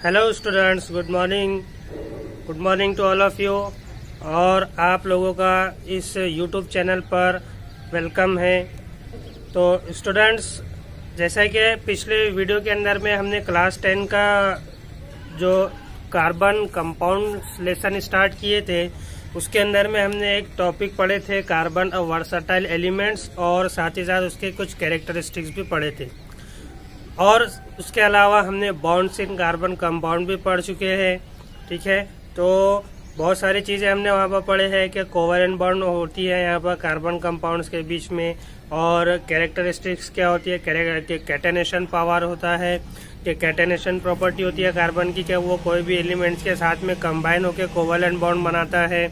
Hello students, good morning to all of you. और आप लोगों का इस यूट्यूब चैनल पर वेलकम है। तो स्टूडेंट्स, जैसा कि पिछले वीडियो के अंदर में हमने क्लास 10 का जो कार्बन कंपाउंड लेसन स्टार्ट किए थे, उसके अंदर में हमने एक टॉपिक पढ़े थे कार्बन और वर्सटाइल एलिमेंट्स, और साथ ही साथ उसके कुछ कैरेक्टरिस्टिक्स भी पढ़े थे। और उसके अलावा हमने बॉन्ड्स इन कार्बन कंपाउंड भी पढ़ चुके हैं। ठीक है, तो बहुत सारी चीजें हमने वहाँ पर पढ़े हैं कि कोवेलेंट बॉन्ड होती है यहाँ पर कार्बन कंपाउंड्स के बीच में, और कैरेक्टरिस्टिक्स क्या होती है, कैटेनेशन पावर होता है कि कैटेनेशन प्रॉपर्टी होती है कार्बन की, क्या वो कोई भी एलिमेंट्स के साथ में कंबाइन होकर कोवेलेंट बॉन्ड बनाता है,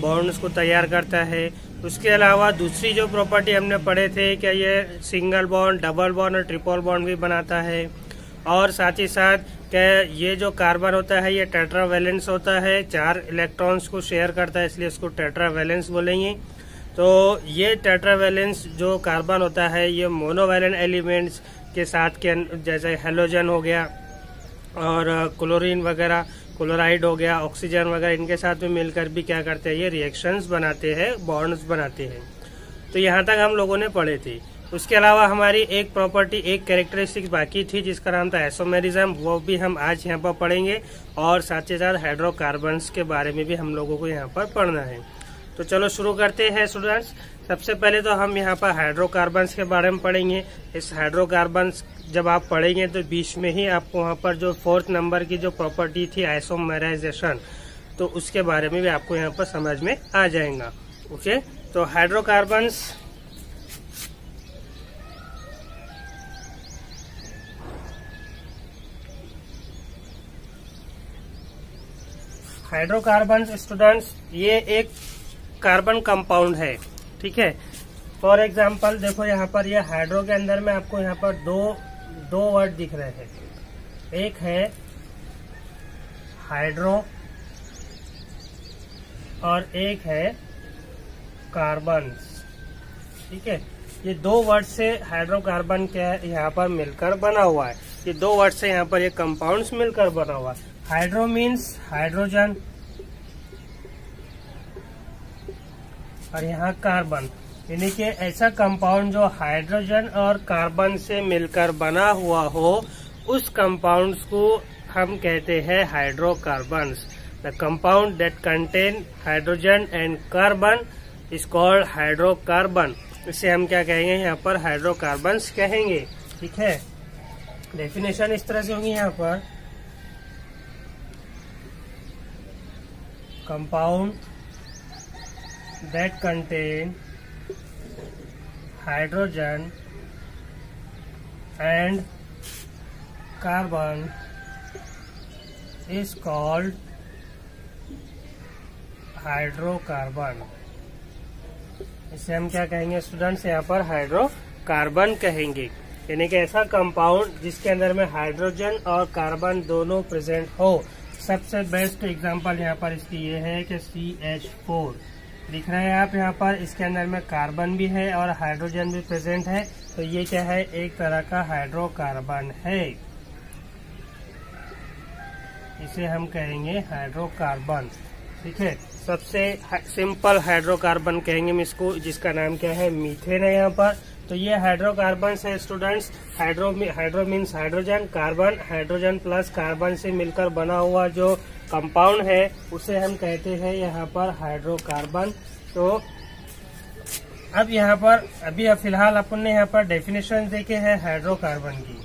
बॉन्ड्स को तैयार करता है। उसके अलावा दूसरी जो प्रॉपर्टी हमने पढ़े थे कि ये सिंगल बॉन्ड, डबल बॉन्ड और ट्रिपल बॉन्ड भी बनाता है। और साथ ही साथ कि ये जो कार्बन होता है ये टेट्रावैलेंस होता है, 4 इलेक्ट्रॉन्स को शेयर करता है, इसलिए इसको टेट्रावैलेंस बोलेंगे। तो ये टेट्रावैलेंस जो कार्बन होता है ये मोनोवैलेंट एलिमेंट्स के साथ के, जैसे हेलोजन हो गया और क्लोरीन वगैरह, क्लोराइड हो गया, ऑक्सीजन वगैरह, इनके साथ में मिलकर भी क्या करते हैं, ये रिएक्शंस बनाते हैं, बॉन्ड्स बनाते हैं। तो यहाँ तक हम लोगों ने पढ़े थे। उसके अलावा हमारी एक प्रॉपर्टी, एक कैरेक्टरिस्टिक बाकी थी जिसका नाम था आइसोमेरिज्म, वो भी हम आज यहाँ पर पढ़ेंगे। और साथ ही साथ हाइड्रोकार्बन्स के बारे में भी हम लोगों को यहाँ पर पढ़ना है। तो चलो शुरू करते हैं स्टूडेंट्स। सबसे पहले तो हम यहाँ पर हाइड्रोकार्बन्स के बारे में पढ़ेंगे। इस हाइड्रोकार्बन्स जब आप पढ़ेंगे तो बीच में ही आपको वहाँ पर जो 4th नंबर की जो प्रॉपर्टी थी आइसोमेराइजेशन, तो उसके बारे में भी आपको यहाँ पर समझ में आ जाएगा। ओके, तो हाइड्रोकार्बन्स स्टूडेंट्स ये एक कार्बन कंपाउंड है। ठीक है, फॉर एग्जाम्पल देखो यहाँ पर ये हाइड्रो के अंदर में आपको यहाँ पर दो वर्ड दिख रहे हैं। एक है हाइड्रो और एक है कार्बन्स। ठीक है, ये 2 वर्ड से हाइड्रोकार्बन क्या है यहाँ पर मिलकर बना हुआ है। ये 2 वर्ड से यहाँ पर ये कंपाउंड्स मिलकर बना हुआ है। हाइड्रो मीन्स हाइड्रोजन और यहाँ कार्बन, यानी कि ऐसा कंपाउंड जो हाइड्रोजन और कार्बन से मिलकर बना हुआ हो, उस कंपाउंड्स को हम कहते हैं hydrocarbons. The compound that contain hydrogen and carbon is called hydrocarbon. इसे हम क्या कहेंगे, यहाँ पर हाइड्रोकार्बन्स कहेंगे। ठीक है, डेफिनेशन इस तरह से होगी यहाँ पर, compound that contain hydrogen and carbon is called hydrocarbon. इसे हम क्या कहेंगे स्टूडेंट्स, यहाँ पर हाइड्रोकार्बन कहेंगे। यानी कि ऐसा कंपाउंड जिसके अंदर में हाइड्रोजन और कार्बन दोनों प्रेजेंट हो। सबसे बेस्ट एग्जांपल यहाँ पर इसकी ये है कि CH4 दिख रहा है आप यहाँ पर, इसके अंदर में कार्बन भी है और हाइड्रोजन भी प्रेजेंट है, तो ये क्या है, एक तरह का हाइड्रोकार्बन है। इसे हम कहेंगे हाइड्रोकार्बन। ठीक है, सबसे सिंपल हाइड्रोकार्बन कहेंगे हम इसको, जिसका नाम क्या है, मीथेन है यहाँ पर। तो ये हाइड्रोकार्बन है students. Hydro means hydrogen, carbon, hydrogen plus carbon से मिलकर बना हुआ जो कंपाउंड है उसे हम कहते हैं यहाँ पर हाइड्रोकार्बन। तो अब यहाँ पर अभी फिलहाल अपन ने यहाँ पर डेफिनेशन देखे हैं हाइड्रोकार्बन की।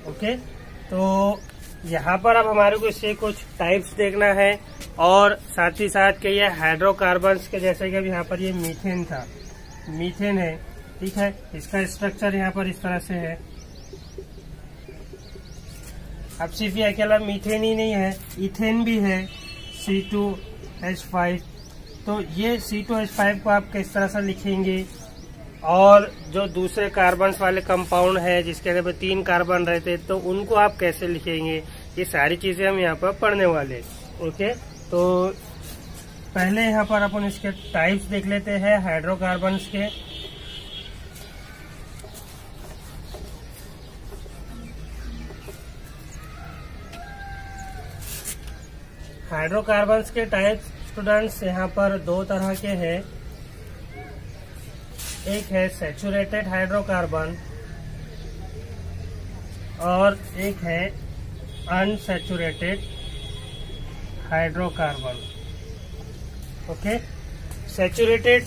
ओके, तो यहाँ पर अब हमारे को इससे कुछ टाइप्स देखना है, और साथ ही साथ के ये हाइड्रोकार्बन्स के जैसे कि अब यहाँ पर ये मीथेन था, मीथेन है। ठीक है, इसका स्ट्रक्चर यहाँ पर इस तरह से है। अब सिर्फ ये अकेला मीथेन ही नहीं है, इथेन भी है, C2H5। तो ये C2H5 को आप किस तरह से लिखेंगे, और जो दूसरे कार्बन्स वाले कंपाउंड है जिसके अंदर 3 कार्बन रहते तो उनको आप कैसे लिखेंगे, ये सारी चीजें हम यहाँ पर पढ़ने वाले। ओके, तो पहले यहाँ पर अपन इसके टाइप्स देख लेते हैं हाइड्रोकार्बन्स के। हाइड्रोकार्बन्स के टाइप स्टूडेंट्स यहाँ पर दो तरह के हैं। एक है सैचुरेटेड हाइड्रोकार्बन और एक है unsaturated hydrocarbon. Okay, saturated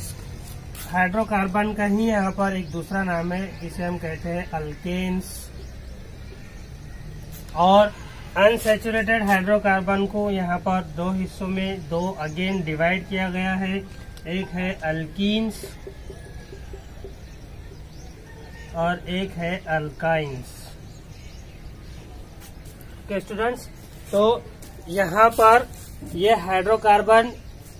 hydrocarbon का ही यहाँ पर एक दूसरा नाम है, इसे हम कहते हैं अल्केन्स। और अनसैचुरेटेड हाइड्रोकार्बन को यहाँ पर दो हिस्सों में दो अगेन डिवाइड किया गया है। एक है अल्कीन्स और एक है अल्काइंस। ओके स्टूडेंट्स, तो यहाँ पर ये हाइड्रोकार्बन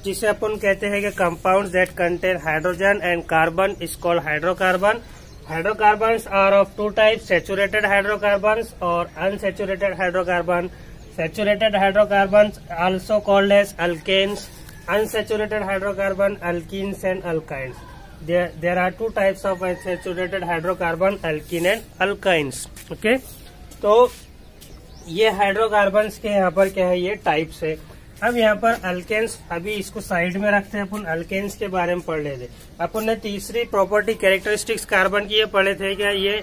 जिसे अपन कहते हैं कि compounds that contain hydrogen and carbon is called hydrocarbon. Hydrocarbons are of two types, saturated hydrocarbons और unsaturated hydrocarbon. Saturated hydrocarbons also called as alkanes, unsaturated hydrocarbon alkenes and alkynes. There are two types of unsaturated hydrocarbon, alkene and alkynes. Okay, तो ये hydrocarbons के यहाँ पर क्या है, ये types है। अब यहाँ पर अल्केन्स, अभी इसको साइड में रखते हैं, अपन अल्केन्स के बारे में पढ़ लेते। अपन ने तीसरी प्रॉपर्टी कैरेक्टरिस्टिक्स कार्बन की ये पढ़े थे क्या, ये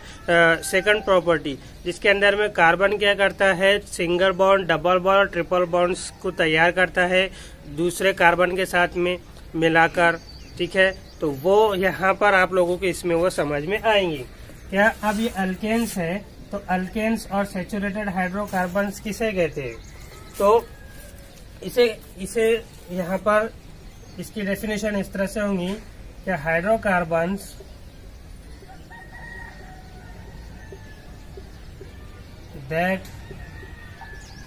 सेकंड प्रॉपर्टी जिसके अंदर में कार्बन क्या करता है, सिंगल बॉन्ड, डबल बॉन्ड और ट्रिपल बॉन्ड्स को तैयार करता है दूसरे कार्बन के साथ में मिलाकर। ठीक है, तो वो यहाँ पर आप लोगों को इसमें वो समझ में आएंगी क्या। अब ये अल्केन्स है, तो अल्केन्स और सैचुरेटेड हाइड्रोकार्बन्स किसे कहते हैं, तो इसे यहाँ पर इसकी डेफिनेशन इस तरह से होगी कि hydrocarbons that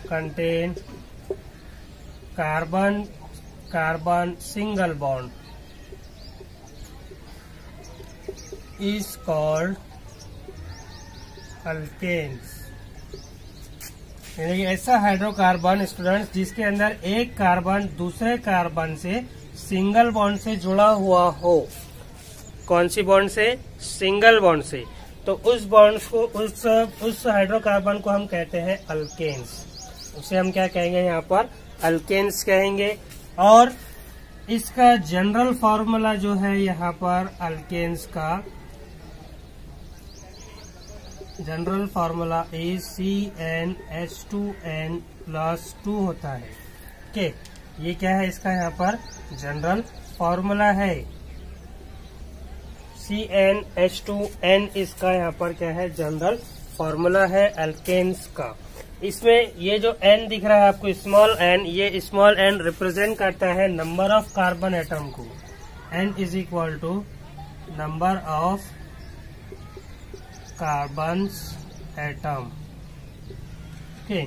contain carbon carbon single bond is called alkanes। यानी कि ऐसा हाइड्रोकार्बन स्टूडेंट्स जिसके अंदर एक कार्बन दूसरे कार्बन से सिंगल बॉन्ड से जुड़ा हुआ हो। कौन सी बॉन्ड से, सिंगल बॉन्ड से। तो उस बॉन्ड को, उस हाइड्रोकार्बन को हम कहते हैं अल्केन्स। उसे हम क्या कहेंगे, यहाँ पर अल्केन्स कहेंगे। और इसका जनरल फॉर्मूला जो है यहाँ पर अल्केन्स का जनरल फार्मूला इज CnH2n+2 होता है। ओके, ये क्या है, इसका यहाँ पर जनरल फार्मूला है। CnH2n इसका यहाँ पर क्या है, जनरल फार्मूला है अल्केन्स का। इसमें ये जो n दिख रहा है आपको, स्मॉल n, ये स्मॉल n रिप्रेजेंट करता है नंबर ऑफ कार्बन एटम को। n is equal to number of carbons atom. Okay,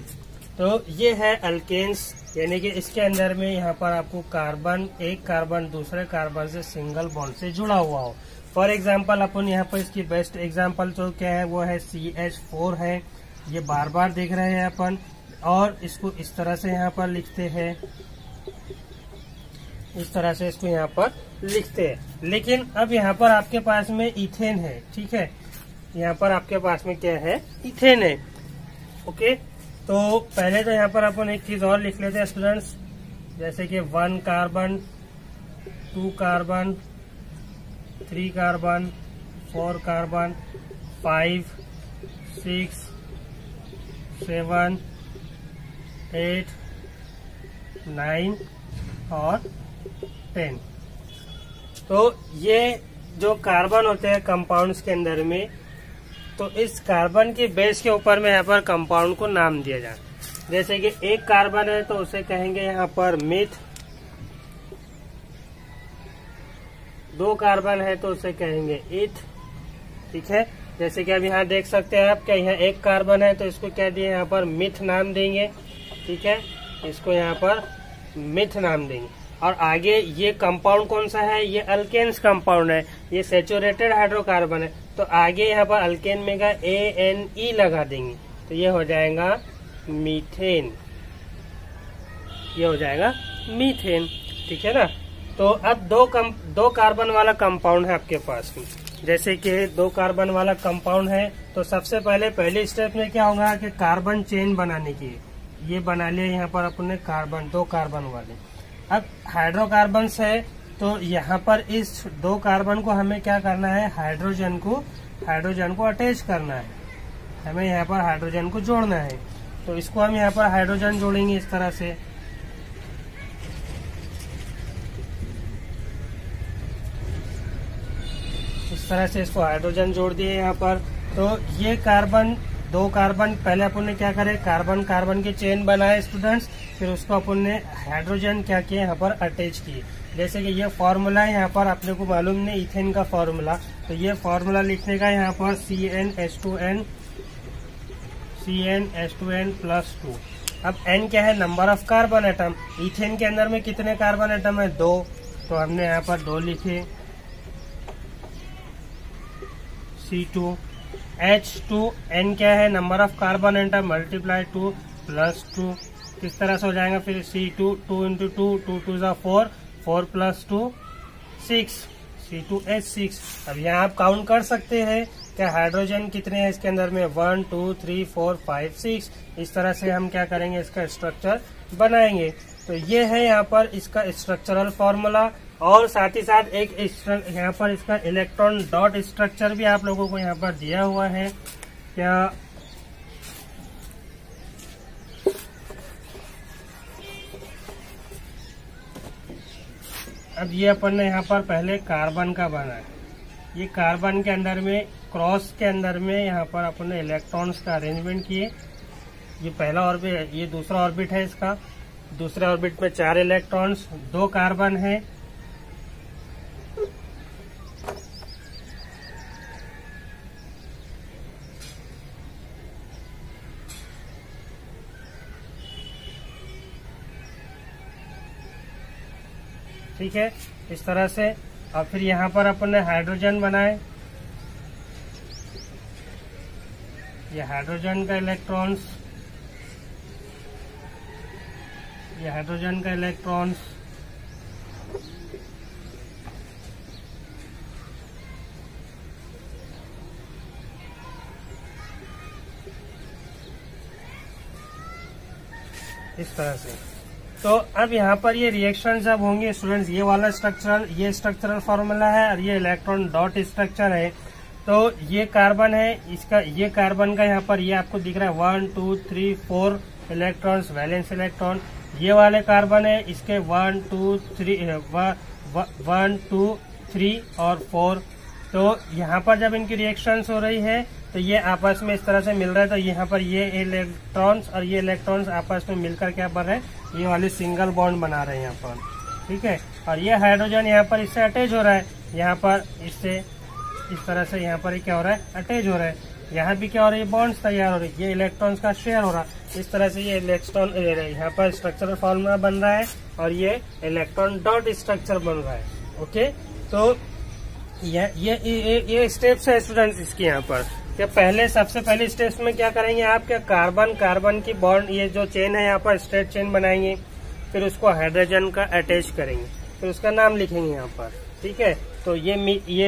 तो ये है अल्केन्स, यानी कि इसके अंदर में यहाँ पर आपको कार्बन, एक कार्बन दूसरे कार्बन से सिंगल बॉन्ड से जुड़ा हुआ हो। फॉर एग्जाम्पल अपन यहाँ पर इसकी बेस्ट एग्जाम्पल तो क्या है, वो है CH4 है। ये बार बार देख रहे हैं अपन, और इसको इस तरह से यहाँ पर लिखते हैं, इस तरह से इसको यहाँ पर लिखते हैं। लेकिन अब यहाँ पर आपके पास में इथेन है। ठीक है, यहाँ पर आपके पास में क्या है, इथेन है। ओके, तो पहले तो यहाँ पर अपन एक चीज और लिख लेते हैं स्टूडेंट्स, जैसे कि 1 कार्बन, 2 कार्बन, 3 कार्बन, 4 कार्बन, 5, 6, 7, 8, 9 और 10। तो ये जो कार्बन होते हैं कंपाउंड्स के अंदर में, तो इस कार्बन की बेस के ऊपर में यहाँ पर कंपाउंड को नाम दिया जाए। जैसे कि एक कार्बन है तो उसे कहेंगे यहाँ पर मिथ, 2 कार्बन है तो उसे कहेंगे इथ। ठीक है, जैसे कि अब यहाँ देख सकते हैं आप, क्या यहाँ एक कार्बन है तो इसको क्या दिए, यहाँ पर मिथ नाम देंगे। ठीक है, इसको यहाँ पर मिथ नाम देंगे। और आगे ये कंपाउंड कौन सा है, ये अल्केन्स कंपाउंड है, ये सैचुरेटेड हाइड्रोकार्बन है, तो आगे यहाँ पर अल्केन में का ANE लगा देंगे, तो ये हो जाएगा मीथेन, ये हो जाएगा मीथेन। ठीक है ना। तो अब दो कार्बन वाला कंपाउंड है आपके पास में, जैसे कि 2 कार्बन वाला कंपाउंड है, तो सबसे पहले पहले स्टेप में क्या होगा कि कार्बन चेन बनाने की, ये बना लिया यहाँ पर अपने कार्बन, 2 कार्बन वाले। अब हाइड्रोकार्बन है तो यहाँ पर इस 2 कार्बन को हमें क्या करना है, हाइड्रोजन को अटैच करना है, हमें यहाँ पर हाइड्रोजन को जोड़ना है। तो इसको हम यहाँ पर हाइड्रोजन जोड़ेंगे इस तरह से। इस तरह से इसको हाइड्रोजन जोड़ दिए यहाँ पर। तो ये कार्बन, 2 कार्बन, पहले अपन ने क्या करे, कार्बन कार्बन की चेन बनाए स्टूडेंट्स, फिर उसको अपन ने हाइड्रोजन क्या किए, यहाँ पर अटैच किए। जैसे कि ये फॉर्मूला है यहाँ पर, अपने को मालूम नहीं इथेन का फॉर्मूला, तो ये फॉर्मूला लिखने का यहाँ पर CnH2n+2। अब N क्या है, number of carbon atom. Ethane के अंदर में कितने कार्बन एटम है, 2, तो हमने यहाँ पर 2 लिखे। C2 H2N क्या है, number of carbon atom multiply 2 + 2, किस तरह से हो जाएगा फिर C2 2 × 2 2 2 = 4 4 + 2 6 C2H6। अब यहाँ आप काउंट कर सकते हैं क्या हाइड्रोजन कितने हैं इसके अंदर में, 1 2 3 4 5 6। इस तरह से हम क्या करेंगे, इसका स्ट्रक्चर बनाएंगे। तो ये है यहाँ पर इसका स्ट्रक्चरल फॉर्मूला, और साथ ही साथ एक यहाँ पर इसका इलेक्ट्रॉन डॉट स्ट्रक्चर भी आप लोगों को यहाँ पर दिया हुआ है। क्या अब ये अपन ने यहाँ पर पहले कार्बन का बनाया, ये कार्बन के अंदर में क्रॉस के अंदर में यहाँ पर अपन ने इलेक्ट्रॉन्स का अरेंजमेंट किए। ये पहला ऑर्बिट, ये दूसरा ऑर्बिट है इसका, दूसरे ऑर्बिट में 4 इलेक्ट्रॉन्स, 2 कार्बन है। ठीक है, इस तरह से। और फिर यहाँ पर अपन ने हाइड्रोजन बनाए, ये हाइड्रोजन का इलेक्ट्रॉन्स, ये हाइड्रोजन का इलेक्ट्रॉन्स, इस तरह से। तो अब यहाँ पर ये रिएक्शन जब होंगे स्टूडेंट्स, ये वाला स्ट्रक्चरल, ये स्ट्रक्चरल फॉर्मूला है और ये इलेक्ट्रॉन डॉट स्ट्रक्चर है। तो ये कार्बन है, इसका ये कार्बन का यहाँ पर ये आपको दिख रहा है 1 2 3 4 इलेक्ट्रॉन्स, वैलेंस इलेक्ट्रॉन। ये वाले कार्बन है, इसके 1 2 3 और 4। तो यहाँ पर जब इनकी रिएक्शंस हो रही है तो ये आपस में इस तरह से मिल रहा है। तो यहाँ पर ये इलेक्ट्रॉन्स और ये इलेक्ट्रॉन्स आपस में मिलकर क्या बन रहे हैं, ये वाले सिंगल बॉन्ड बना रहे हैं यहाँ पर। ठीक है, और ये हाइड्रोजन यहाँ पर इससे अटैच हो रहा है, यहाँ पर इससे इस तरह से यहाँ पर क्या हो रहा है, अटैच हो रहा है। यहाँ भी क्या हो रहा है, बॉन्ड्स तैयार हो रही है, ये इलेक्ट्रॉन्स का शेयर हो रहा है। इस तरह से ये इलेक्ट्रॉन यहाँ पर स्ट्रक्चरल फॉर्मूला बन रहा है और ये इलेक्ट्रॉन डॉट स्ट्रक्चर बन रहा है। ओके, तो ये स्टेप्स है स्टूडेंट्स इसके यहाँ पर। क्या पहले सबसे पहले स्टेप्स में क्या करेंगे आप, क्या कार्बन की बॉन्ड, ये जो चेन है यहाँ पर स्ट्रेट चेन बनाएंगे, फिर उसको हाइड्रोजन का अटैच करेंगे, फिर उसका नाम लिखेंगे यहाँ पर। ठीक है, तो ये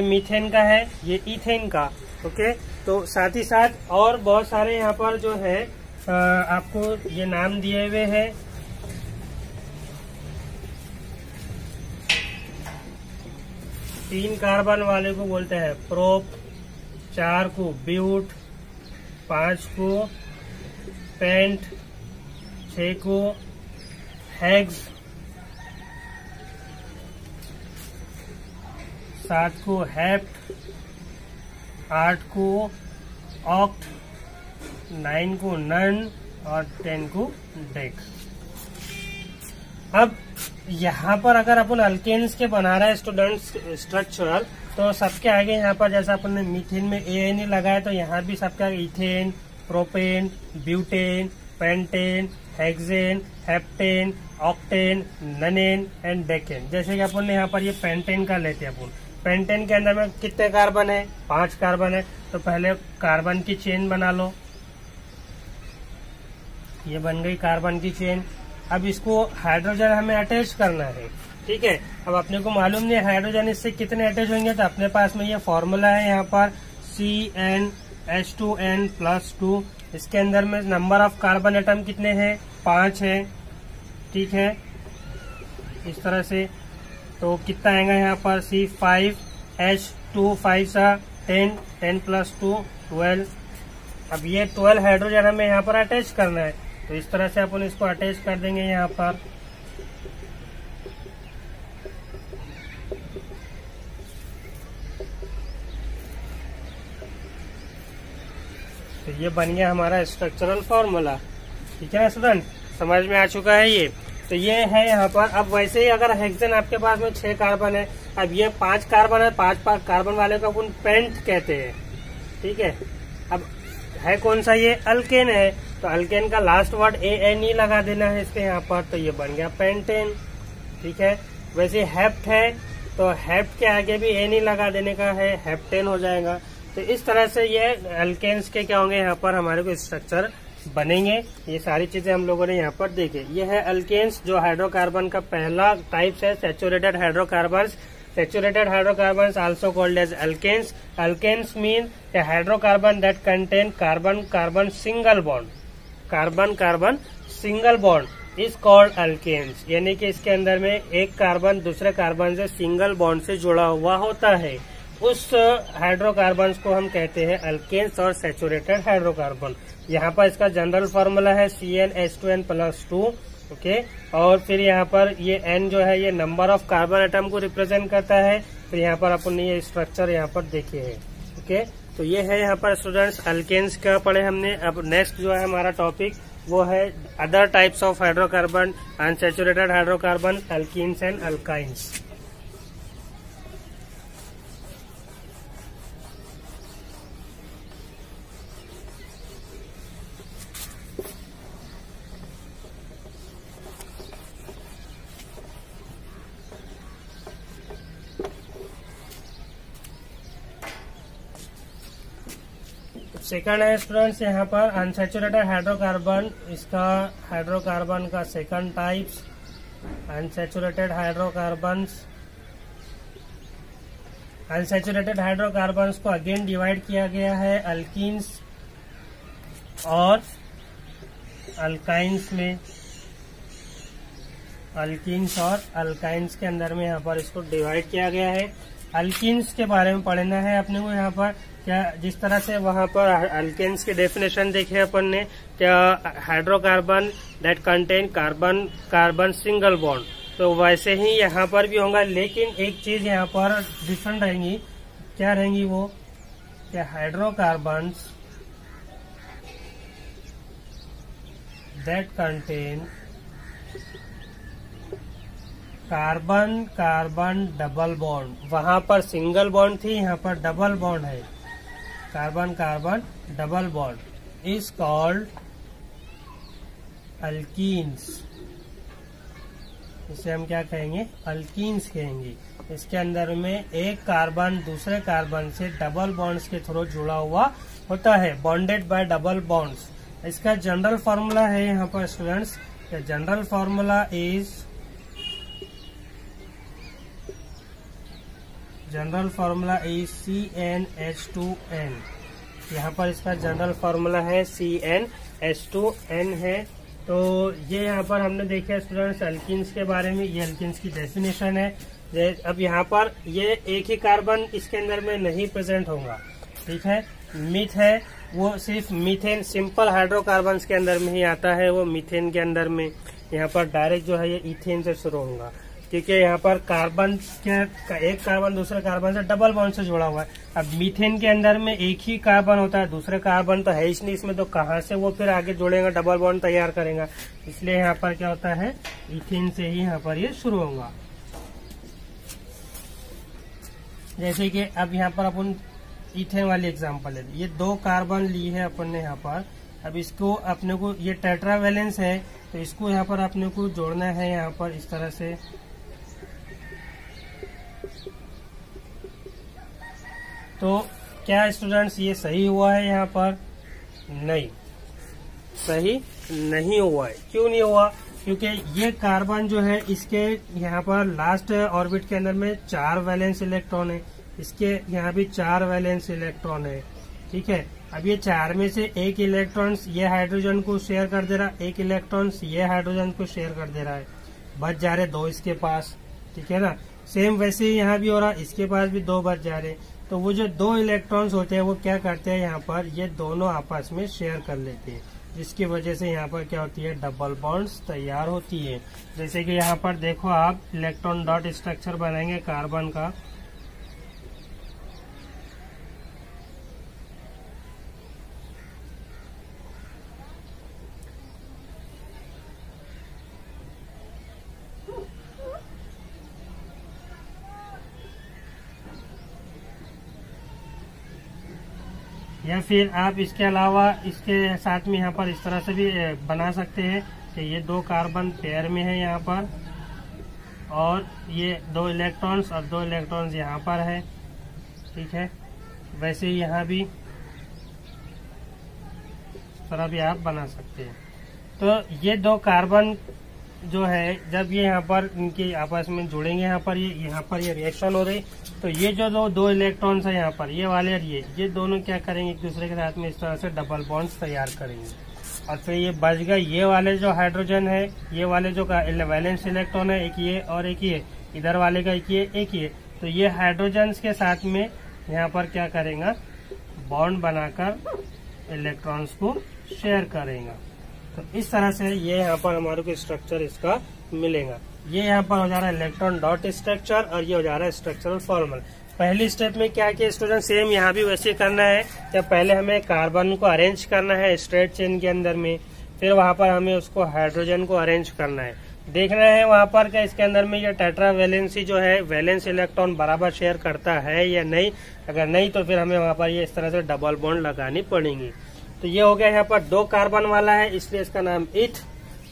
मीथेन का है, ये इथेन का। ओके, तो साथ ही साथ और बहुत सारे यहाँ पर जो है आपको ये नाम दिए हुए हैं। तीन कार्बन वाले को बोलते हैं प्रोप, 4 को ब्यूट, 5 को पेंट, 6 को हेक्स, 7 को हेप्ट, 8 को ऑक्ट, 9 को नन और 10 को डेक्स। अब यहाँ पर अगर अपन अल्केन्स के बना रहे हैं स्टूडेंट्स स्ट्रक्चरल, तो सबके आगे यहाँ पर जैसा अपन ने मीथेन में ANE लगाया, तो यहाँ भी सबके आगे ethane, propane, butane, pentane, hexane, heptane, octane, nonane and decane. जैसे कि अपन ने यहाँ पर ये पेंटेन का लेते हैं अपन। पेंटेन के अंदर में कितने कार्बन है, 5 कार्बन है। तो पहले कार्बन की चेन बना लो, ये बन गई कार्बन की चेन। अब इसको हाइड्रोजन हमें अटैच करना है। ठीक है, अब अपने को मालूम नहीं हाइड्रोजन इससे कितने अटैच होंगे, तो अपने पास में ये फॉर्मूला है यहाँ पर CnH2n+2। इसके अंदर में नंबर ऑफ कार्बन एटम कितने हैं, 5 है, ठीक है, इस तरह से। तो कितना आएगा यहाँ पर C5H2, 5 सा 10, 10 + 2 12। अब ये 12 हाइड्रोजन हमें यहाँ पर अटैच करना है, तो इस तरह से अपन इसको अटैच कर देंगे यहाँ पर। तो ये बन गया हमारा स्ट्रक्चरल फॉर्मूला, ठीक है ना स्टूडेंट, समझ में आ चुका है ये। तो ये है यहाँ पर। अब वैसे ही अगर हेक्सेन आपके पास में 6 कार्बन है, अब ये 5 कार्बन है, 5 कार्बन वाले को अपन पेंट कहते हैं, ठीक है। अब है कौन सा, ये अल्केन है, तो अल्केन का लास्ट वर्ड ANE लगा देना है इसके यहाँ पर, तो ये बन गया पेंटेन, ठीक है। वैसे हेप्ट है, तो हेप्ट के आगे भी ANE लगा देने का है, हेप्टेन हो जाएगा। तो इस तरह से ये अल्केन्स के क्या होंगे, यहाँ पर हमारे को स्ट्रक्चर बनेंगे। ये सारी चीजें हम लोगों ने यहाँ पर देखे। ये है अल्केन्स, जो हाइड्रोकार्बन का पहला टाइप्स है, saturated hydrocarbons. Saturated hydrocarbons also called as alkanes. Alkanes mean a hydrocarbon that contain carbon-carbon single bond. Carbon-carbon single bond is called alkanes. यानी कि इसके अंदर में एक कार्बन दूसरे कार्बन से सिंगल बॉन्ड से जुड़ा हुआ होता है, उस हाइड्रोकार्बन्स को हम कहते हैं अल्केन्स और सैचुरेटेड हाइड्रोकार्बन। यहाँ पर इसका जनरल फॉर्मूला है CnH2n+2, ओके। और फिर यहाँ पर ये N जो है ये नंबर ऑफ कार्बन एटम को रिप्रेजेंट करता है। फिर यहाँ पर अपन ने ये स्ट्रक्चर यहाँ पर देखे है, ओके। तो ये है यहाँ पर स्टूडेंट्स अल्केन्स का पढ़े हमने। अब नेक्स्ट जो है हमारा टॉपिक वो है other types of hydrocarbon, unsaturated hydrocarbon, alkenes and alkynes. Second है स्टूडेंट्स यहाँ पर अनसैचुरेटेड हाइड्रोकार्बन। इसका हाइड्रोकार्बन का second types unsaturated hydrocarbons. Unsaturated hydrocarbons को अगेन डिवाइड किया गया है अल्कीन्स और अल्काइन्स में। अल्कीन्स और अल्काइन्स के अंदर में यहाँ पर इसको डिवाइड किया गया है। अल्कीन्स के बारे में पढ़ना है अपने को यहाँ पर। क्या जिस तरह से वहाँ पर अल्केन्स की डेफिनेशन देखे अपन ने, क्या hydrocarbon that contain carbon carbon single bond, तो वैसे ही यहाँ पर भी होगा। लेकिन एक चीज यहाँ पर डिफरेंट रहेंगी, क्या रहेंगी वो, क्या hydrocarbons that contain carbon carbon double bond. वहां पर सिंगल बॉन्ड थी, यहाँ पर डबल बॉन्ड है, carbon carbon double bond is called alkenes. इसे हम क्या कहेंगे, अल्कीन्स कहेंगे। इसके अंदर में एक कार्बन दूसरे कार्बन से डबल बॉन्ड्स के थ्रू जुड़ा हुआ होता है, बॉन्डेड बाय डबल बॉन्ड्स। इसका जनरल फॉर्मूला है यहाँ पर students, general formula is CnH2n। यहाँ पर इसका जनरल फॉर्मूला है CnH2n है। तो ये यहाँ पर हमने देखे स्टूडेंट्स अल्कीन्स के बारे में, ये अल्कीन्स की डेफिनेशन है। अब यहाँ पर ये एक ही कार्बन इसके अंदर में नहीं प्रेजेंट होगा, ठीक है। मीथ है वो सिर्फ मीथेन, सिंपल हाइड्रोकार्बन्स के अंदर में ही आता है वो, मीथेन के अंदर में। यहाँ पर डायरेक्ट जो है ये इथेन से शुरू होगा, क्योंकि यहाँ पर कार्बन के एक कार्बन दूसरे कार्बन से डबल बॉन्ड से जुड़ा हुआ है। अब मीथेन के अंदर में एक ही कार्बन होता है, दूसरे कार्बन तो है ही नहीं इसमें, तो कहाँ से वो फिर आगे जोड़ेगा, डबल बॉन्ड तैयार करेगा। इसलिए यहाँ पर क्या होता है, इथेन से ही यहाँ पर ये शुरू होगा। जैसे कि अब यहाँ पर अपन इथेन वाली एग्जांपल है, ये 2 कार्बन ली है अपन ने यहाँ पर। अब इसको अपने को, ये टेट्रावैलेंस है, तो इसको यहाँ पर अपने को जोड़ना है यहाँ पर इस तरह से। तो क्या स्टूडेंट्स ये सही हुआ है यहाँ पर? नहीं, सही नहीं हुआ है। क्यों नहीं हुआ? क्योंकि ये कार्बन जो है इसके यहाँ पर लास्ट ऑर्बिट के अंदर में 4 वैलेंस इलेक्ट्रॉन है, इसके यहाँ भी 4 वैलेंस इलेक्ट्रॉन है, ठीक है। अब ये 4 में से एक इलेक्ट्रॉन्स ये हाइड्रोजन को शेयर कर दे रहा है, एक इलेक्ट्रॉन्स ये हाइड्रोजन को शेयर कर दे रहा है, बच जा रहे 2 इसके पास, ठीक है ना। सेम वैसे ही यहाँ भी हो रहा है, इसके पास भी 2 बच जा रहे। तो वो जो 2 इलेक्ट्रॉन्स होते हैं वो क्या करते हैं, यहाँ पर ये दोनों आपस में शेयर कर लेते हैं, जिसकी वजह से यहाँ पर क्या होती है, डबल बॉन्ड्स तैयार होती है। जैसे कि यहाँ पर देखो आप इलेक्ट्रॉन डॉट स्ट्रक्चर बनाएंगे कार्बन का, या फिर आप इसके अलावा इसके साथ में यहाँ पर इस तरह से भी बना सकते हैं कि ये 2 कार्बन पेयर में है यहाँ पर, और ये 2 इलेक्ट्रॉन्स और 2 इलेक्ट्रॉन्स यहाँ पर है, ठीक है। वैसे ही यहाँ भी इस तरह भी आप बना सकते हैं। तो ये 2 कार्बन जो है जब ये यहाँ पर इनके आपस में जुड़ेंगे, यहाँ पर ये रिएक्शन हो रही, तो ये जो 2 इलेक्ट्रॉन्स है यहाँ पर, ये वाले और ये दोनों क्या करेंगे, एक दूसरे के साथ में इस तरह से डबल बॉन्ड्स तैयार करेंगे। और फिर ये बच गए ये वाले जो हाइड्रोजन है, ये वाले जो वैलेंस इलेक्ट्रॉन है, एक ये और एक ये, इधर वाले का एक ये, तो ये हाइड्रोजन के साथ में यहाँ पर क्या करेगा, बॉन्ड बनाकर इलेक्ट्रॉन्स को शेयर करेगा। तो इस तरह से ये यहाँ पर हमारे को स्ट्रक्चर इसका मिलेगा। ये यहाँ पर हो जा रहा है इलेक्ट्रॉन डॉट स्ट्रक्चर और ये हो जा रहा है स्ट्रक्चरल फॉर्मूला। पहली स्टेप में क्या किया स्टूडेंट, सेम यहाँ भी वैसे करना है। क्या पहले हमें कार्बन को अरेंज करना है स्ट्रेट चेन के अंदर में, फिर वहाँ पर हमें उसको हाइड्रोजन को अरेंज करना है। देखना है वहाँ पर क्या इसके अंदर में ये टेट्रा वैलेंसी जो है वैलेंस इलेक्ट्रॉन बराबर शेयर करता है या नहीं। अगर नहीं तो फिर हमें वहाँ पर ये इस तरह से डबल बॉन्ड लगानी पड़ेंगी। तो ये हो गया यहाँ पर 2 कार्बन वाला है, इसलिए इसका नाम इथ।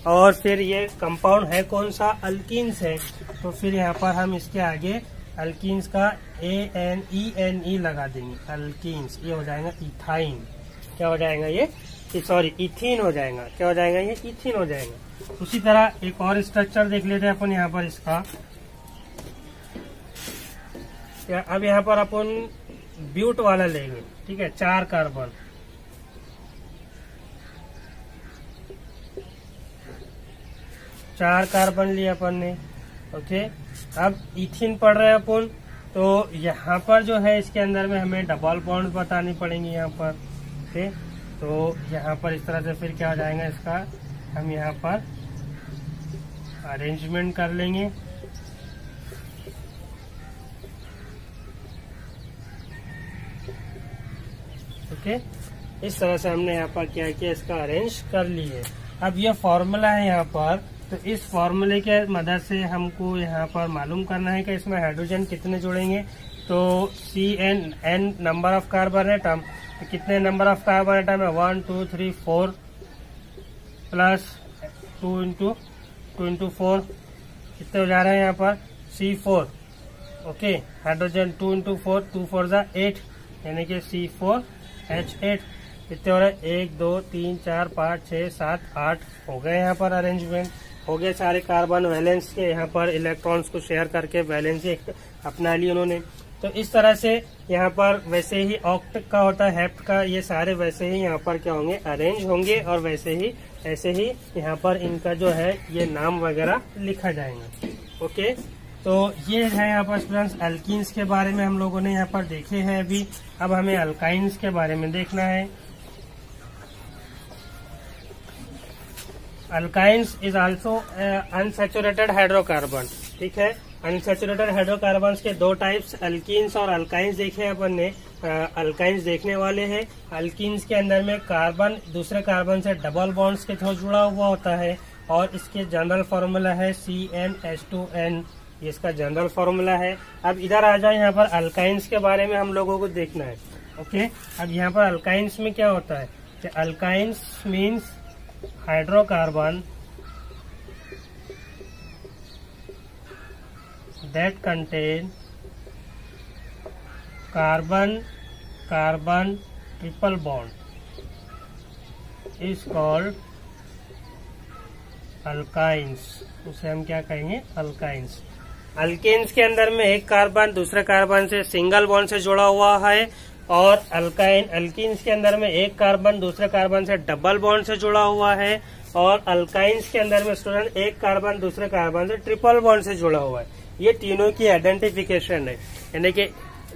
और फिर ये कंपाउंड है कौन सा, अल्कीन्स है। तो फिर यहाँ पर हम इसके आगे अल्कीन्स का ANE लगा देंगे, अल्कीन्स। ये हो जाएगा इथाइन। क्या हो जाएगा ये, सॉरी इथीन हो जाएगा। क्या हो जाएगा ये, इथीन हो जाएगा। उसी तरह एक और स्ट्रक्चर देख लेते हैं अपन यहाँ पर इसका। अब यहाँ पर अपन ब्यूट वाला लेंगे, ठीक है, 4 कार्बन, चार कार्बन लिया अपन ने, ओके। अब इथिन पढ़ रहे हैं अपन, तो यहाँ पर जो है इसके अंदर में हमें डबल बॉन्ड बतानी पड़ेंगी यहाँ पर, ओके। तो यहाँ पर इस तरह से फिर क्या हो जाएगा इसका, हम यहाँ पर अरेंजमेंट कर लेंगे, ओके। इस तरह से हमने यहाँ पर क्या किया, इसका अरेंज कर ली है। अब ये फॉर्मूला है यहाँ पर, तो इस फॉर्मूले के मदद से हमको यहाँ पर मालूम करना है कि इसमें हाइड्रोजन कितने जुड़ेंगे। तो CN number of carbon atom, तो कितने नंबर ऑफ कार्बन एटम है, 1 2 3 4 प्लस 2 इंटू 4 कितने हो जा रहे हैं यहाँ पर, C4, ओके। हाइड्रोजन 2 इंटू 4, 2 4 जा 8, यानी कि C4H8 कितने हो रहे हैं, 1 2 3 4 5 6 7 8 हो गए। यहाँ पर अरेंजमेंट हो गए सारे कार्बन वैलेंस के, यहाँ पर इलेक्ट्रॉन्स को शेयर करके वैलेंस अपना ली उन्होंने। तो इस तरह से यहाँ पर वैसे ही ऑक्ट का होता है, हेप्ट का, ये सारे वैसे ही यहाँ पर क्या होंगे, अरेंज होंगे। और वैसे ही ऐसे ही यहाँ पर इनका जो है ये नाम वगैरह लिखा जाएगा, ओके। तो ये है यहाँ पर स्टूडेंट्स अल्कीन्स के बारे में हम लोगों ने यहाँ पर देखे हैं अभी। अब हमें अल्काइंस के बारे में देखना है। Alkynes is also unsaturated hydrocarbon, ठीक है। अनसैचुरेटेड हाइड्रोकार्बन के 2 टाइप्स, अल्कीन्स और अल्काइंस देखे अपन ने। अल्काइंस देखने वाले हैं। अल्कीन्स के अंदर में कार्बन दूसरे कार्बन से डबल बॉन्ड्स के थ्रू जुड़ा हुआ होता है, और इसके जनरल फॉर्मूला है CnH2n, ये इसका जनरल फॉर्मूला है। अब इधर आ जाए, यहाँ पर अल्काइंस के बारे में हम लोगों को देखना है, ओके। अब यहाँ पर अल्काइंस में क्या होता है कि alkynes means hydrocarbon that contain carbon triple bond is called alkynes। उसे हम क्या कहेंगे, अल्काइंस। अल्केन्स के अंदर में एक कार्बन दूसरे कार्बन से सिंगल बॉन्ड से जुड़ा हुआ है, और अल्काइन अल्कीन्स के अंदर में एक कार्बन दूसरे कार्बन से डबल बॉन्ड से जुड़ा हुआ है, और अल्काइंस के अंदर में स्टूडेंट एक कार्बन दूसरे कार्बन से ट्रिपल बॉन्ड से जुड़ा हुआ है। ये तीनों की आइडेंटिफिकेशन है, यानी कि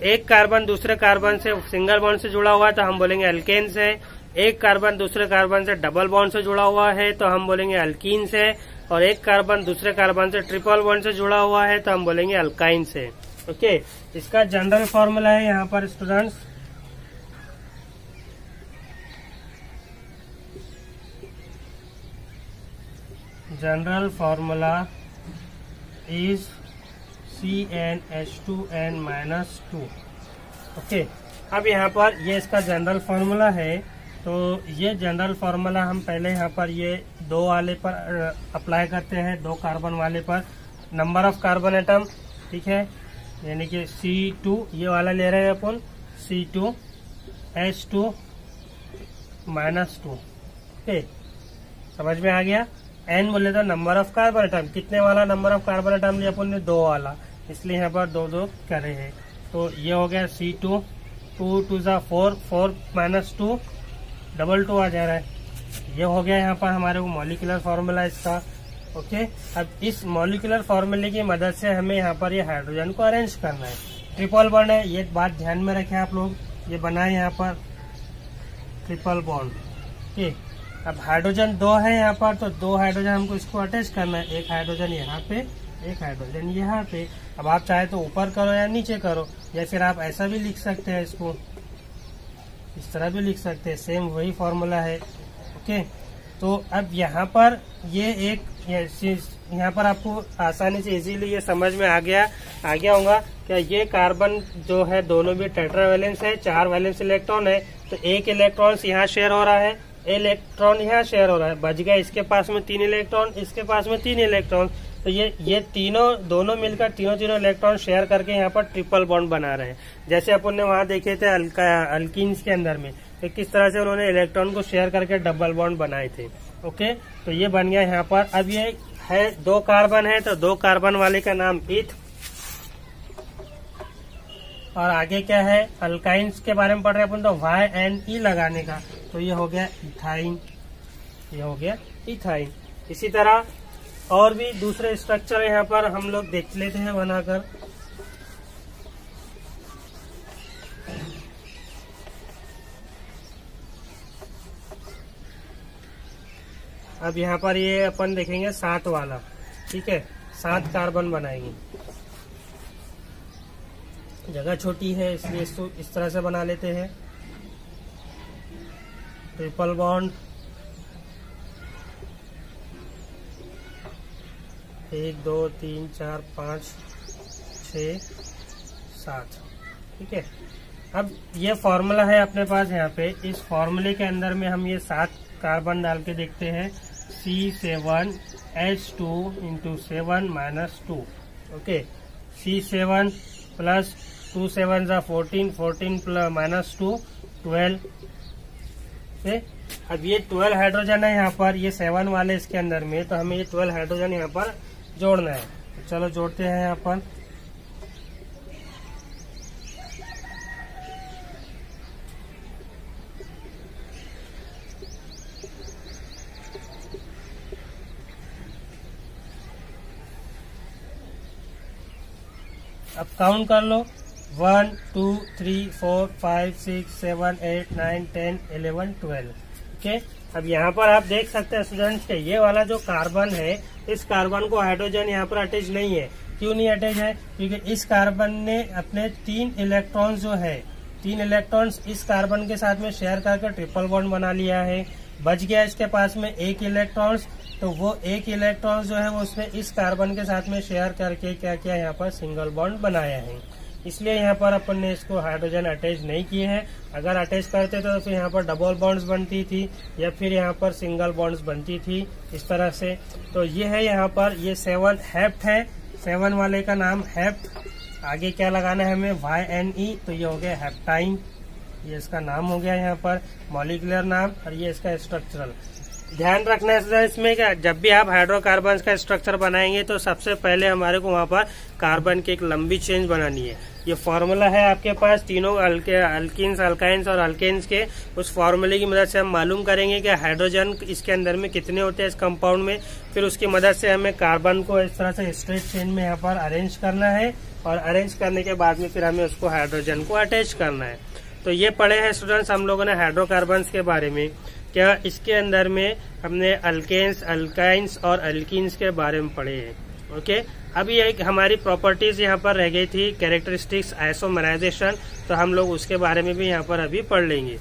एक कार्बन दूसरे कार्बन से सिंगल बॉन्ड से जुड़ा हुआ है तो हम बोलेंगे अल्केन्स है, एक कार्बन दूसरे कार्बन से डबल बॉन्ड से जुड़ा हुआ है तो हम बोलेंगे अल्कीन्स है, और एक कार्बन दूसरे कार्बन से ट्रिपल बॉन्ड से जुड़ा हुआ है तो हम बोलेंगे अल्काइन्स है। ओके, इसका जनरल फॉर्मूला है यहाँ पर students, general formula is CnH2n-2। Okay, अब यहाँ पर ये इसका जनरल फॉर्मूला है, तो ये जनरल फॉर्मूला हम पहले यहाँ पर ये 2 वाले पर अप्लाई करते हैं, 2 कार्बन वाले पर नंबर ऑफ कार्बन एटम, ठीक है, यानी कि C2 ये वाला ले रहे हैं अपन, C2H2-2। ओके, समझ में आ गया। N बोले तो नंबर ऑफ कार्बन एटम, कितने वाला नंबर ऑफ कार्बन एटम लिया अपन ने, 2 वाला, इसलिए यहाँ पर 2 कर रहे हैं। तो ये हो गया C2, 2 2 4, 4 - 2 2 आ जा रहा है। ये हो गया यहाँ पर हमारे को मॉलिक्यूलर फॉर्मूला इसका। ओके, अब इस मॉलिक्यूलर फॉर्मूले की मदद से हमें यहाँ पर ये हाइड्रोजन को अरेंज करना है। ट्रिपल बॉन्ड है, ये बात ध्यान में रखें आप लोग, ये बनाए यहाँ पर ट्रिपल बॉन्ड। ओके, अब हाइड्रोजन 2 है यहाँ पर, तो 2 हाइड्रोजन हमको इसको अटैच करना है, एक हाइड्रोजन यहाँ पे, एक हाइड्रोजन यहाँ पे। अब आप चाहे तो ऊपर करो या नीचे करो, या फिर आप ऐसा भी लिख सकते हैं, इसको इस तरह भी लिख सकते हैं, सेम वही फॉर्मूला है। ओके, तो अब यहाँ पर ये एक यहाँ पर आपको आसानी से इजीली ये समझ में आ गया होगा क्या ये कार्बन जो है दोनों भी टेट्रावैलेंस है, 4 वैलेंस इलेक्ट्रॉन है, तो एक इलेक्ट्रॉन यहाँ शेयर हो रहा है, इलेक्ट्रॉन यहाँ शेयर हो रहा है, बच गया इसके पास में 3 इलेक्ट्रॉन, इसके पास में 3 इलेक्ट्रॉन, तो ये दोनों मिलकर तीनों इलेक्ट्रॉन शेयर करके यहाँ पर ट्रिपल बॉन्ड बना रहे हैं। जैसे अपन ने वहां देखे थे अल्कीन्स के अंदर में, तो किस तरह से उन्होंने इलेक्ट्रॉन को शेयर करके डबल बॉन्ड बनाए थे। ओके, तो ये बन गया यहाँ पर। अब ये है 2 कार्बन है, तो 2 कार्बन वाले का नाम इथ, और आगे क्या है, अल्काइंस के बारे में पढ़ रहे हैं अपन, तो YNE लगाने का, तो ये हो गया इथाइन, ये हो गया इथाइन। इसी तरह और भी दूसरे स्ट्रक्चर यहाँ पर हम लोग देख लेते हैं बनाकर। अब यहाँ पर ये अपन देखेंगे 7 वाला, ठीक है, 7 कार्बन बनाएंगे, जगह छोटी है इसलिए इसको इस तरह से बना लेते हैं। ट्रिपल बॉन्ड, 1 2 3 4 5 6 7, ठीक है। अब ये फॉर्मूला है अपने पास यहाँ पे, इस फॉर्मूले के अंदर में हम ये 7 कार्बन डाल के देखते हैं, C7H2 - 2। Okay, C7 plus 2 7 14, 14 - 2 12। अब ये 12 हाइड्रोजन है यहाँ पर, ये 7 वाले इसके अंदर में, तो हमें ये 12 हाइड्रोजन यहाँ पर जोड़ना है। तो चलो जोड़ते हैं यहाँ पर। अब काउंट कर लो, 1 2 3 4 5 6 7 8 9 10 11 12। ओके, अब यहाँ पर आप देख सकते हैं स्टूडेंट्स के ये वाला जो कार्बन है, इस कार्बन को हाइड्रोजन यहाँ पर अटैच नहीं है। क्यों नहीं अटैच है? क्योंकि इस कार्बन ने अपने 3 इलेक्ट्रॉन्स जो है, 3 इलेक्ट्रॉन्स इस कार्बन के साथ में शेयर करके ट्रिपल बॉन्ड बना लिया है। बच गया इसके पास में 1 इलेक्ट्रॉन्स, तो वो 1 इलेक्ट्रॉन जो है वो उसने इस कार्बन के साथ में शेयर करके क्या किया, यहाँ पर सिंगल बॉन्ड बनाया है। इसलिए यहाँ पर अपन ने इसको हाइड्रोजन अटैच नहीं किए हैं। अगर अटैच करते तो फिर यहाँ पर डबल बॉन्ड्स बनती थी या फिर यहाँ पर सिंगल बॉन्ड्स बनती थी इस तरह से। तो ये है यहाँ पर, ये 7 हेप्ट है, 7 वाले का नाम हेप्ट। आगे क्या लगाना है हमें, YNE, तो ये हो गया हेप्टाइन, ये इसका नाम हो गया यहाँ पर मॉलिक्यूलर नाम, और ये इसका स्ट्रक्चरल। ध्यान रखना है इसमें क्या, जब भी आप हाइड्रोकार्बन का स्ट्रक्चर बनाएंगे तो सबसे पहले हमारे को वहाँ पर कार्बन की एक लंबी चेन बनानी है। ये फॉर्मूला है आपके पास तीनों अल्कीन्स, अल्काइंस और अल्केन्स के। उस फॉर्मूले की मदद से हम मालूम करेंगे कि हाइड्रोजन इसके अंदर में कितने होते हैं इस कंपाउंड में। फिर उसकी मदद से हमें कार्बन को इस तरह से स्ट्रेट चेन में यहाँ पर अरेंज करना है, और अरेंज करने के बाद में फिर हमें उसको हाइड्रोजन को अटैच करना है। तो ये पढ़े हैं स्टूडेंट्स हम लोगों ने हाइड्रोकार्बन्स के बारे में। क्या इसके अंदर में हमने अल्केन्स, अल्काइंस और अल्कीन्स के बारे में पढ़े हैं। ओके, अभी एक हमारी प्रॉपर्टीज यहाँ पर रह गई थी, कैरेक्टरिस्टिक्स, आइसोमराइजेशन, तो हम लोग उसके बारे में भी यहाँ पर अभी पढ़ लेंगे।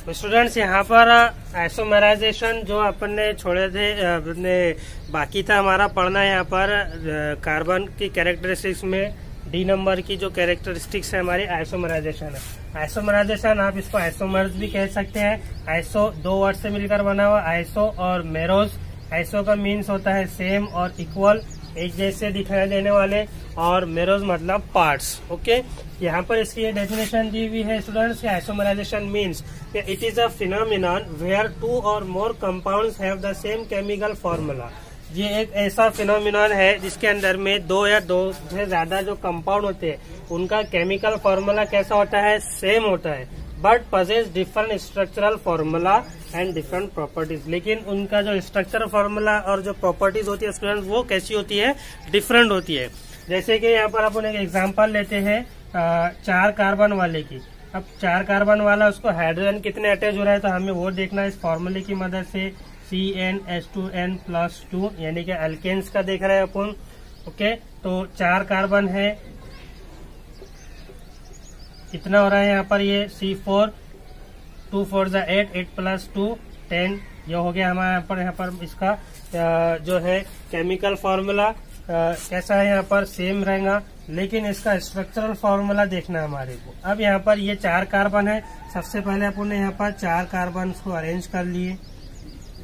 तो स्टूडेंट्स यहाँ पर आइसोमराइजेशन जो अपन ने छोड़े थे, अपने बाकी था हमारा पढ़ना यहाँ पर कार्बन की कैरेक्टरिस्टिक्स में डी नंबर की जो कैरेक्टरिस्टिक्स है हमारी आइसोमराइजेशन है। आइसोमराइजेशन आप इसको आइसोमर्स भी कह सकते हैं। आइसो दो वर्ड से मिलकर बना हुआ, आइसो और मेरोज। आइसो का मीन्स होता है सेम और इक्वल, एक जैसे दिखाई देने वाले, और मेरोज मतलब पार्ट्स। ओके, यहाँ पर इसकी ये डेफिनेशन दी हुई है स्टूडेंट्स कि isomerisation means it is a phenomenon where 2 और more compounds have the same chemical formula. ये एक ऐसा फिनोमिनन है जिसके अंदर में 2 या 2 से ज्यादा जो कंपाउंड होते हैं उनका केमिकल फॉर्मूला कैसा होता है, सेम होता है, but possess different structural formula and different properties. लेकिन उनका जो स्ट्रक्चरल फॉर्मूला और जो प्रॉपर्टीज होती है स्टूडेंट्स वो कैसी होती है, डिफरेंट होती है। जैसे कि यहाँ पर अपन एक एग्जांपल लेते हैं 4 कार्बन वाले की। अब 4 कार्बन वाला उसको हाइड्रोजन कितने अटैच हो रहा है तो हमें वो देखना है इस फॉर्मूले की मदद से। CnH2n+2 यानी कि अल्केन्स का देख रहे हैं अपन। ओके, तो 4 कार्बन है, कितना हो रहा है यहाँ पर, ये C4, 2 4 8, 8 + 2 10। ये हो गया हमारे यहाँ पर इसका जो है केमिकल फॉर्मूला कैसा है, यहाँ पर सेम रहेगा, लेकिन इसका स्ट्रक्चरल फॉर्मूला देखना है हमारे को। अब यहाँ पर ये 4 कार्बन है, सबसे पहले अपन ने यहाँ पर 4 कार्बन को अरेंज कर लिए,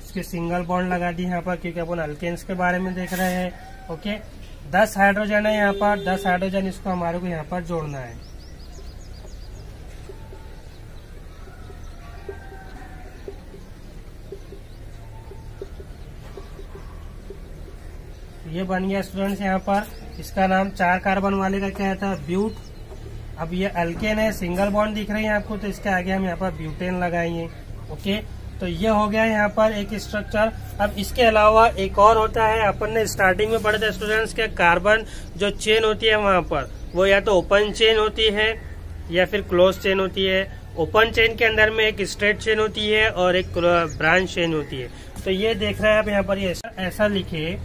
इसके सिंगल बॉन्ड लगा दिए यहाँ पर क्योंकि अपन अल्केन्स के बारे में देख रहे हैं। ओके, 10 हाइड्रोजन है यहाँ पर, 10 हाइड्रोजन इसको हमारे को यहाँ पर जोड़ना है। ये बन गया स्टूडेंट्स यहाँ पर, इसका नाम 4 कार्बन वाले का क्या था, ब्यूट। अब ये अल्केन है, सिंगल बॉन्ड दिख रही है आपको, तो इसके आगे हम यहाँ पर ब्यूटेन लगाएंगे। ओके, तो ये हो गया यहाँ पर एक स्ट्रक्चर। अब इसके अलावा एक और होता है, अपन ने स्टार्टिंग में पढ़े थे स्टूडेंट्स के, कार्बन जो चेन होती है वहाँ पर वो या तो ओपन चेन होती है या फिर क्लोज चेन होती है। ओपन चेन के अंदर में एक स्ट्रेट चेन होती है और एक ब्रांच चेन होती है। तो ये देख रहे हैं आप यहाँ पर, ये ऐसा लिखे,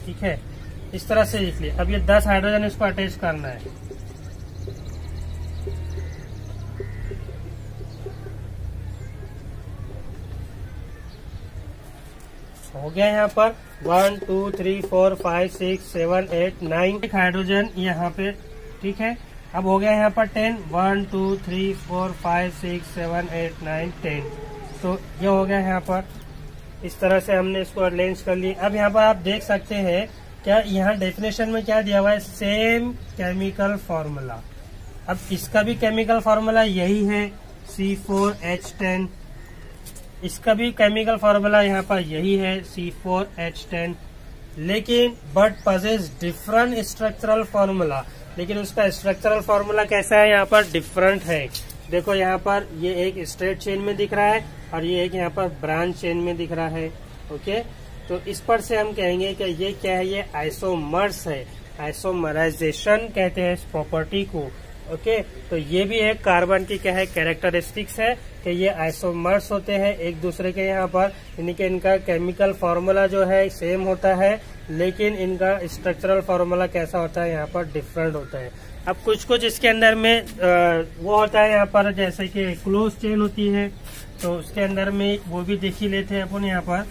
ठीक है, इस तरह से लिख लिया। अब ये 10 हाइड्रोजन इसको अटैच करना है। हो गया यहाँ पर 1 2 3 4 5 6 7 8 9 एक हाइड्रोजन यहाँ पे, ठीक है। अब हो गया यहाँ पर 10, 1 2 3 4 5 6 7 8 9 10। तो ये हो गया यहाँ पर, इस तरह से हमने इसको अरेंज कर लिया। अब यहाँ पर आप देख सकते हैं क्या यहाँ डेफिनेशन में क्या दिया हुआ है, सेम केमिकल फॉर्मूला। अब इसका भी केमिकल फॉर्मूला यही है, C4H10। इसका भी केमिकल फॉर्मूला यहाँ पर यही है, C4H10। लेकिन but possess different structural formula, लेकिन उसका स्ट्रक्चरल फॉर्मूला कैसा है, यहाँ पर डिफरेंट है। देखो यहाँ पर ये एक स्ट्रेट चेन में दिख रहा है और ये एक यहाँ पर ब्रांच चेन में दिख रहा है। ओके, तो इस पर से हम कहेंगे कि ये क्या है, ये आइसोमर्स है, आइसोमराइजेशन कहते हैं इस प्रॉपर्टी को। ओके, तो ये भी एक कार्बन की क्या है, कैरेक्टरिस्टिक्स है कि ये आइसोमर्स होते हैं एक दूसरे के यहाँ पर, यानी कि इनका केमिकल फॉर्मूला जो है सेम होता है, लेकिन इनका स्ट्रक्चरल फॉर्मूला कैसा होता है, यहाँ पर डिफरेंट होता है। अब कुछ कुछ इसके अंदर में वो होता है यहाँ पर, जैसे कि क्लोज चेन होती है, तो उसके अंदर में वो भी देख ही लेते हैं अपन। यहाँ पर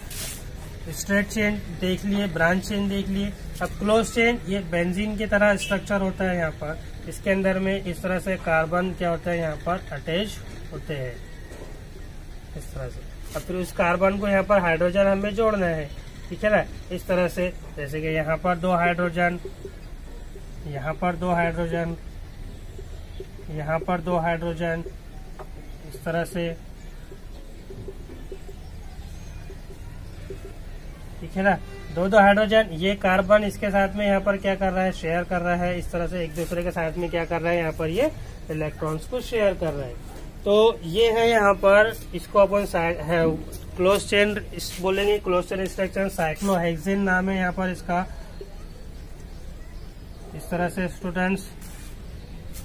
स्ट्रेट चेन देख लिए, ब्रांच चेन देख लिए। अब क्लोज चेन, ये बेंजीन की तरह स्ट्रक्चर होता है यहाँ पर, इसके अंदर में इस तरह से कार्बन क्या होता है यहाँ पर अटैच होते हैं, इस तरह से। और फिर उस कार्बन को यहाँ पर हाइड्रोजन हमें जोड़ना है, ठीक है ना। इस तरह से जैसे कि यहाँ पर 2 हाइड्रोजन, यहाँ पर 2 हाइड्रोजन, यहाँ पर 2 हाइड्रोजन, इस तरह से, ठीक है ना। 2 हाइड्रोजन, ये कार्बन इसके साथ में यहाँ पर क्या कर रहा है, शेयर कर रहा है। इस तरह से एक दूसरे के साथ में क्या कर रहा है, यहाँ पर ये इलेक्ट्रॉन्स को शेयर कर रहा है। तो ये है यहाँ पर, इसको अपन क्लोज चेन बोलेंगे, क्लोज चेन स्ट्रक्चर, साइक्लोहेक्सेन नाम है यहाँ पर इसका। इस तरह से स्टूडेंट्स,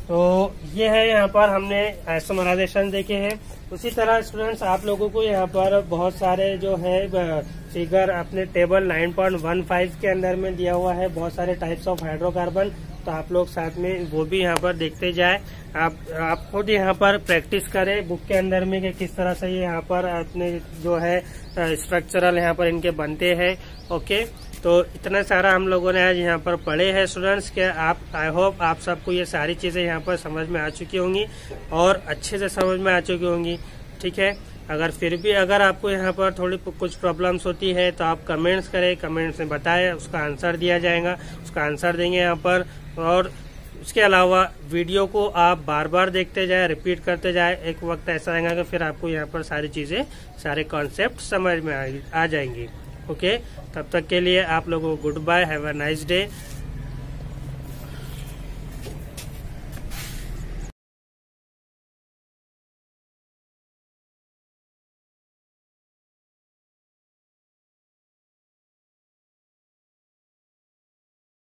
तो ये है यहाँ पर हमने आइसोमराइजेशन देखे हैं। उसी तरह स्टूडेंट्स आप लोगों को यहाँ पर बहुत सारे जो है फिगर अपने टेबल 9.15 के अंदर में दिया हुआ है, बहुत सारे टाइप्स ऑफ हाइड्रोकार्बन। तो आप लोग साथ में वो भी यहाँ पर देखते जाए। आप खुद यहाँ पर प्रैक्टिस करें बुक के अंदर में कि किस तरह से ये यहाँ पर अपने जो है स्ट्रक्चरल यहाँ पर इनके बनते हैं। ओके, तो इतना सारा हम लोगों ने आज यहाँ पर पढ़े हैं स्टूडेंट्स के। आई होप आप सबको ये सारी चीजें यहाँ पर समझ में आ चुकी होंगी और अच्छे से समझ में आ चुकी होंगी, ठीक है। अगर फिर भी अगर आपको यहाँ पर थोड़ी कुछ प्रॉब्लम्स होती है तो आप कमेंट्स करें, कमेंट्स में बताएं, उसका आंसर दिया जाएगा, उसका आंसर देंगे यहाँ पर। और उसके अलावा वीडियो को आप बार बार देखते जाए, रिपीट करते जाए। एक वक्त ऐसा आएगा कि फिर आपको यहाँ पर सारी चीजें, सारे कॉन्सेप्ट समझ में आ जाएंगी। ओके, तब तक के लिए आप लोगों को good bye, have a nice day.